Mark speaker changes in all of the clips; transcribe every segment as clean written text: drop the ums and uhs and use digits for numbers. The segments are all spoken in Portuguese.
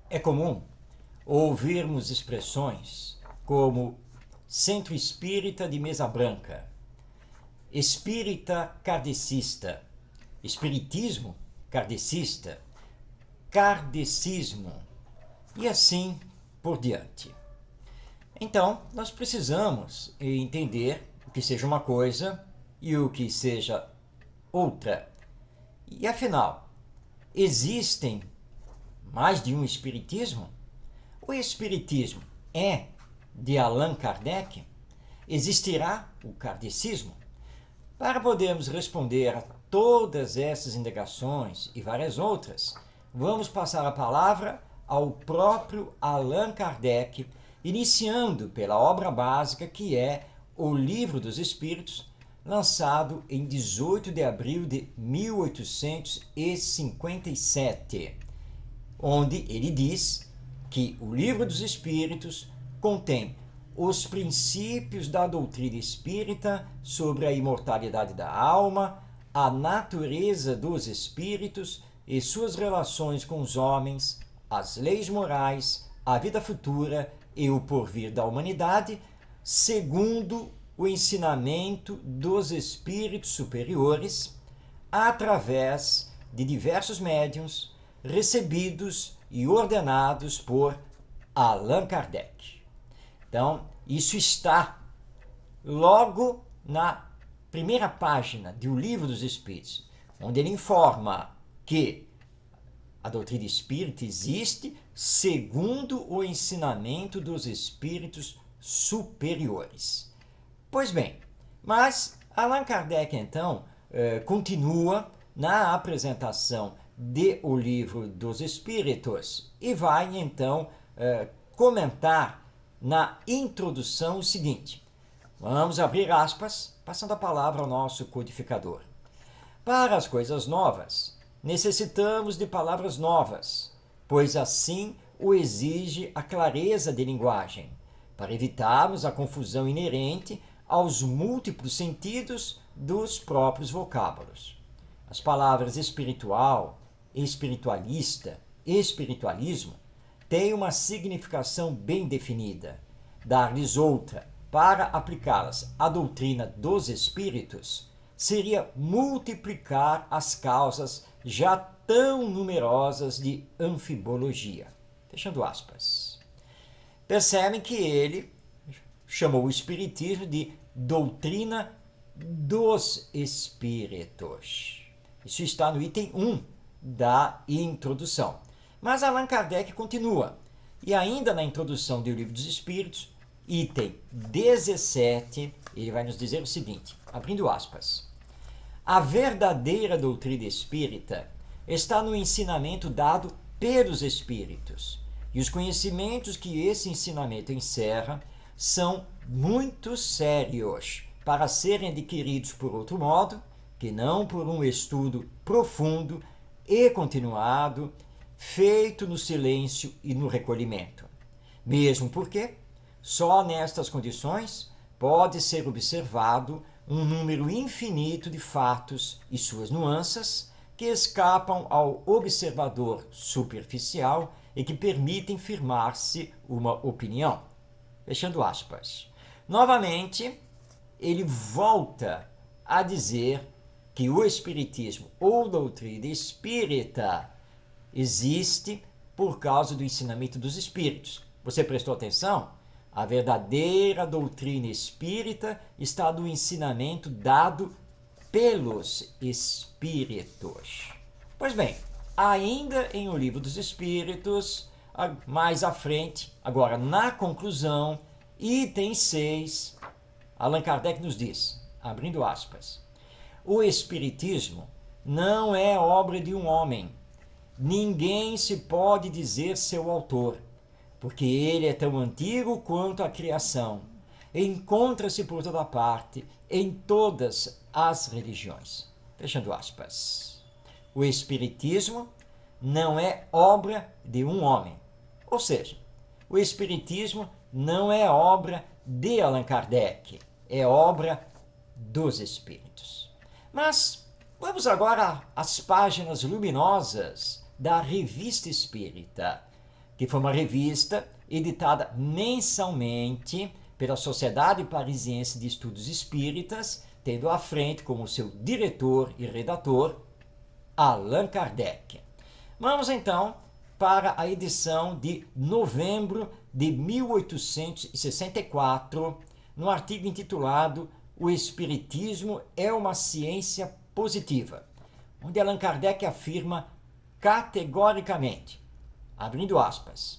Speaker 1: É comum ouvirmos expressões como centro espírita de mesa branca, espírita kardecista, espiritismo kardecista, kardecismo e assim por diante. Então, nós precisamos entender o que seja uma coisa e o que seja outra. E afinal, existem mais de um espiritismo? O espiritismo é de Allan Kardec? Existirá o kardecismo? Para podermos responder a todas essas indagações e várias outras, vamos passar a palavra ao próprio Allan Kardec, iniciando pela obra básica que é O Livro dos Espíritos, lançado em 18 de abril de 1857, onde ele diz que o Livro dos Espíritos contém os princípios da doutrina espírita sobre a imortalidade da alma, a natureza dos espíritos e suas relações com os homens, as leis morais, a vida futura e o porvir da humanidade, segundo o ensinamento dos espíritos superiores, através de diversos médiuns recebidos e ordenados por Allan Kardec. Então, isso está logo na primeira página do Livro dos Espíritos, onde ele informa que a doutrina espírita existe segundo o ensinamento dos espíritos superiores. Pois bem, mas Allan Kardec, então, continua na apresentação de O Livro dos Espíritos e vai, então, comentar na introdução o seguinte. Vamos abrir aspas, passando a palavra ao nosso codificador. Para as coisas novas, necessitamos de palavras novas, pois assim o exige a clareza de linguagem, para evitarmos a confusão inerente aos múltiplos sentidos dos próprios vocábulos. As palavras espiritual, espiritualista, espiritualismo têm uma significação bem definida. Dar-lhes outra para aplicá-las à doutrina dos espíritos seria multiplicar as causas já tão numerosas de anfibologia. Fechando aspas. Percebem que ele chamou o espiritismo de doutrina dos espíritos. Isso está no item 1 da introdução. Mas Allan Kardec continua. E ainda na introdução do Livro dos Espíritos, item 17, ele vai nos dizer o seguinte, abrindo aspas. A verdadeira doutrina espírita está no ensinamento dado pelos espíritos. E os conhecimentos que esse ensinamento encerra são muito sérios para serem adquiridos por outro modo, que não por um estudo profundo e continuado, feito no silêncio e no recolhimento. Mesmo porque, só nestas condições, pode ser observado um número infinito de fatos e suas nuances que escapam ao observador superficial e que permitem firmar-se uma opinião. Fechando aspas. Novamente, ele volta a dizer que o espiritismo ou doutrina espírita existe por causa do ensinamento dos espíritos. Você prestou atenção? A verdadeira doutrina espírita está no ensinamento dado pelos espíritos. Pois bem, ainda em O Livro dos Espíritos, mais à frente, agora na conclusão, item 6, Allan Kardec nos diz, abrindo aspas, o espiritismo não é obra de um homem. Ninguém se pode dizer seu autor, porque ele é tão antigo quanto a criação. Encontra-se por toda parte, em todas as religiões. Fechando aspas. O espiritismo não é obra de um homem. Ou seja, o espiritismo não é obra de Allan Kardec, é obra dos espíritos. Mas vamos agora às páginas luminosas da Revista Espírita, que foi uma revista editada mensalmente pela Sociedade Parisiense de Estudos Espíritas, tendo à frente como seu diretor e redator Allan Kardec. Vamos então para a edição de novembro de 1864, no artigo intitulado O Espiritismo é uma Ciência Positiva, onde Allan Kardec afirma categoricamente, abrindo aspas,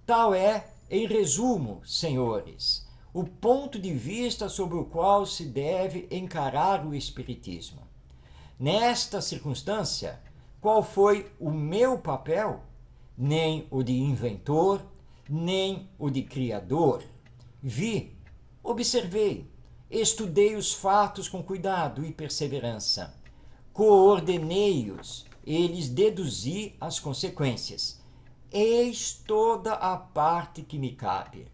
Speaker 1: tal é, em resumo, senhores, o ponto de vista sobre o qual se deve encarar o Espiritismo. Nesta circunstância, qual foi o meu papel? Nem o de inventor, nem o de criador. Vi, observei, estudei os fatos com cuidado e perseverança. Coordenei-os, eles deduzi as consequências. Eis toda a parte que me cabe.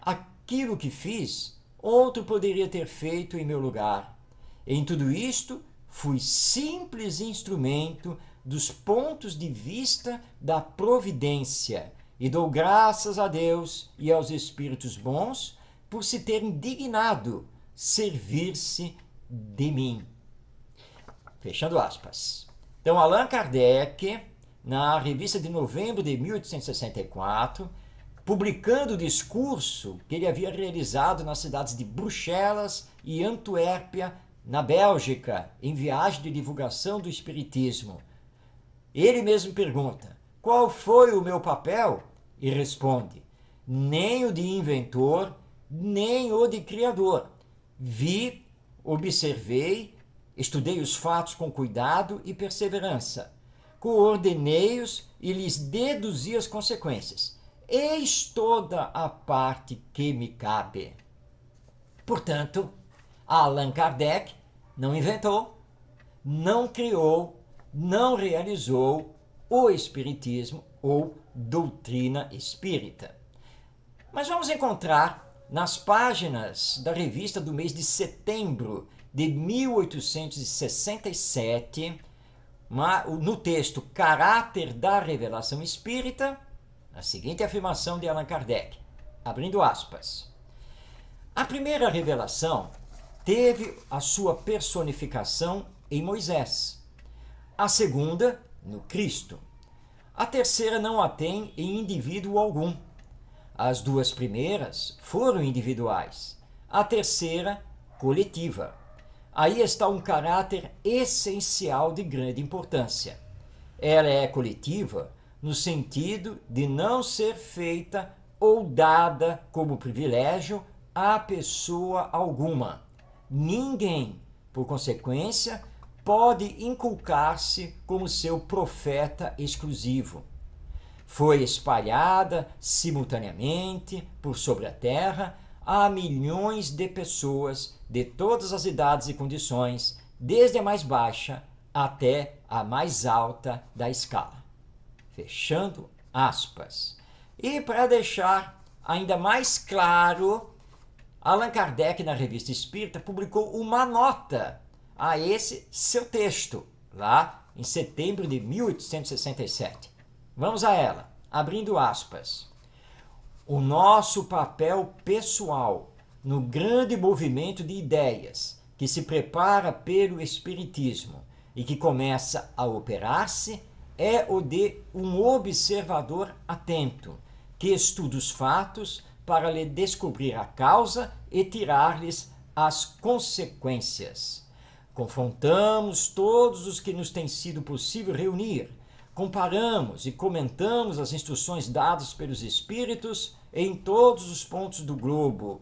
Speaker 1: Aquilo que fiz, outro poderia ter feito em meu lugar. Em tudo isto, fui simples instrumento dos pontos de vista da providência e dou graças a Deus e aos espíritos bons por se terem dignado servir-se de mim. Fechando aspas. Então, Allan Kardec, na revista de novembro de 1864, publicando o discurso que ele havia realizado nas cidades de Bruxelas e Antuérpia, na Bélgica, em viagem de divulgação do Espiritismo. Ele mesmo pergunta, qual foi o meu papel? E responde, nem o de inventor, nem o de criador. Vi, observei, estudei os fatos com cuidado e perseverança. Coordenei-os e lhes deduzi as consequências. Eis toda a parte que me cabe. Portanto, Allan Kardec não inventou, não criou, não realizou o Espiritismo ou doutrina espírita. Mas vamos encontrar nas páginas da revista do mês de setembro de 1867, no texto Caráter da Revelação Espírita, a seguinte afirmação de Allan Kardec, abrindo aspas. A primeira revelação teve a sua personificação em Moisés, a segunda no Cristo. A terceira não a tem em indivíduo algum. As duas primeiras foram individuais, a terceira coletiva. Aí está um caráter essencial de grande importância. Ela é coletiva no sentido de não ser feita ou dada como privilégio a pessoa alguma. Ninguém, por consequência, pode inculcar-se como seu profeta exclusivo. Foi espalhada simultaneamente por sobre a terra a milhões de pessoas de todas as idades e condições, desde a mais baixa até a mais alta da escala. Fechando aspas. E para deixar ainda mais claro, Allan Kardec, na Revista Espírita, publicou uma nota a esse seu texto, lá em setembro de 1867. Vamos a ela, abrindo aspas. O nosso papel pessoal no grande movimento de ideias que se prepara pelo Espiritismo e que começa a operar-se é o de um observador atento, que estuda os fatos para lhe descobrir a causa e tirar-lhes as consequências. Confrontamos todos os que nos tem sido possível reunir, comparamos e comentamos as instruções dadas pelos Espíritos em todos os pontos do globo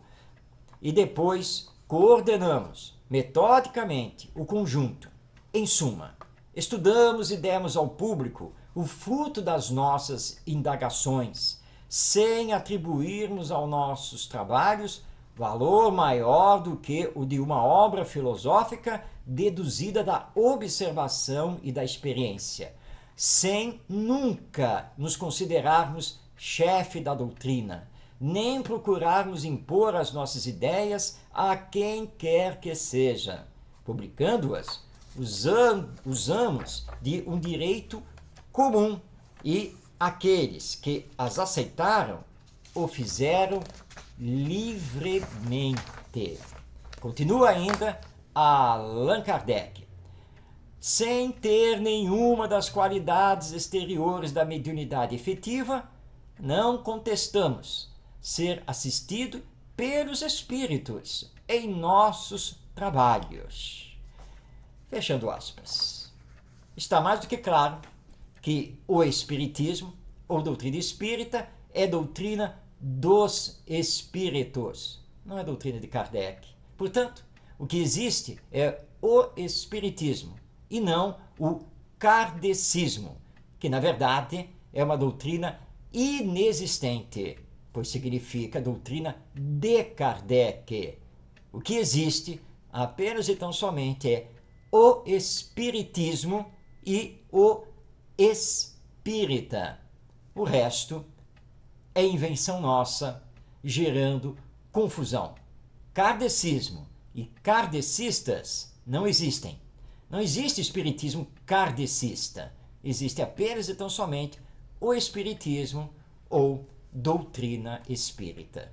Speaker 1: e depois coordenamos metodicamente o conjunto. Em suma, estudamos e demos ao público o fruto das nossas indagações, sem atribuirmos aos nossos trabalhos valor maior do que o de uma obra filosófica deduzida da observação e da experiência, sem nunca nos considerarmos chefe da doutrina, nem procurarmos impor as nossas ideias a quem quer que seja. Publicando-as, usamos de um direito comum e aqueles que as aceitaram o fizeram livremente. Continua ainda Allan Kardec. Sem ter nenhuma das qualidades exteriores da mediunidade efetiva, não contestamos ser assistido pelos espíritos em nossos trabalhos. Fechando aspas. Está mais do que claro que o espiritismo, ou doutrina espírita, é doutrina dos espíritos, não é doutrina de Kardec. Portanto, o que existe é o espiritismo e não o kardecismo, que na verdade é uma doutrina inexistente, pois significa doutrina de Kardec. O que existe apenas e tão somente é o espiritismo e o espírita. O resto é invenção nossa, gerando confusão. Kardecismo e kardecistas não existem. Não existe espiritismo kardecista. Existe apenas e tão somente o espiritismo ou doutrina espírita.